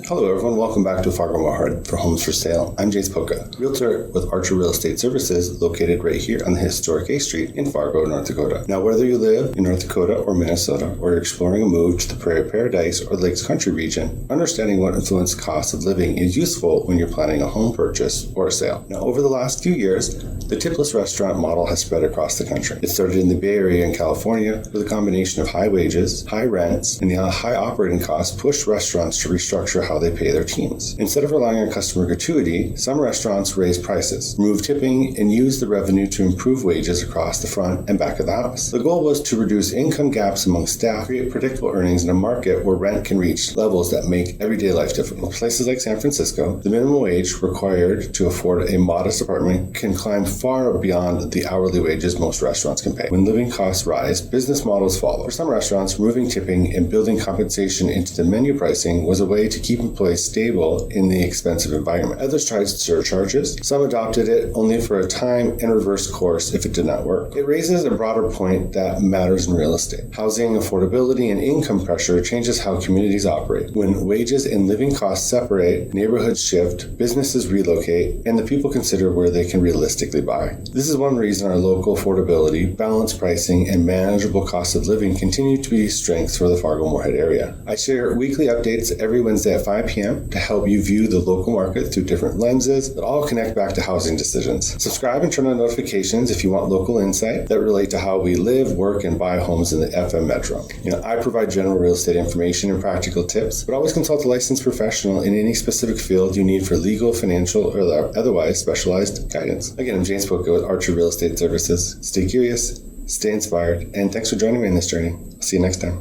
Hello everyone, welcome back to Fargo Moorhead for Homes for Sale. I'm Jace Poca, realtor with Archer Real Estate Services located right here on the historic A Street in Fargo, North Dakota. Now whether you live in North Dakota or Minnesota or you're exploring a move to the Prairie Paradise or Lakes Country region, understanding what influence cost of living is useful when you're planning a home purchase or a sale. Now over the last few years, the Tipless restaurant model has spread across the country. It started in the Bay Area in California with a combination of high wages, high rents, and the high operating costs pushed restaurants to restructure how they pay their teams. Instead of relying on customer gratuity, some restaurants raised prices, removed tipping, and used the revenue to improve wages across the front and back of the house. The goal was to reduce income gaps among staff, create predictable earnings in a market where rent can reach levels that make everyday life difficult. Places like San Francisco, the minimum wage required to afford a modest apartment can climb far beyond the hourly wages most restaurants can pay. When living costs rise, business models follow. For some restaurants, removing tipping and building compensation into the menu pricing was a way to keep employees stable in the expensive environment. Others tried surcharges. Some adopted it only for a time and reversed course if it did not work. It raises a broader point that matters in real estate. Housing affordability and income pressure changes how communities operate. When wages and living costs separate, neighborhoods shift, businesses relocate, and the people consider where they can realistically buy. This is one reason our local affordability, balanced pricing, and manageable cost of living continue to be strengths for the Fargo Moorhead area. I share weekly updates every Wednesday at 5 p.m. to help you view the local market through different lenses that all connect back to housing decisions. Subscribe and turn on notifications if you want local insight that relate to how we live, work, and buy homes in the FM Metro. I provide general real estate information and practical tips, but always consult a licensed professional in any specific field you need for legal, financial, or otherwise specialized guidance. Again, I'm James Poca with Archer Real Estate Services. Stay curious, stay inspired, and thanks for joining me in this journey. I'll see you next time.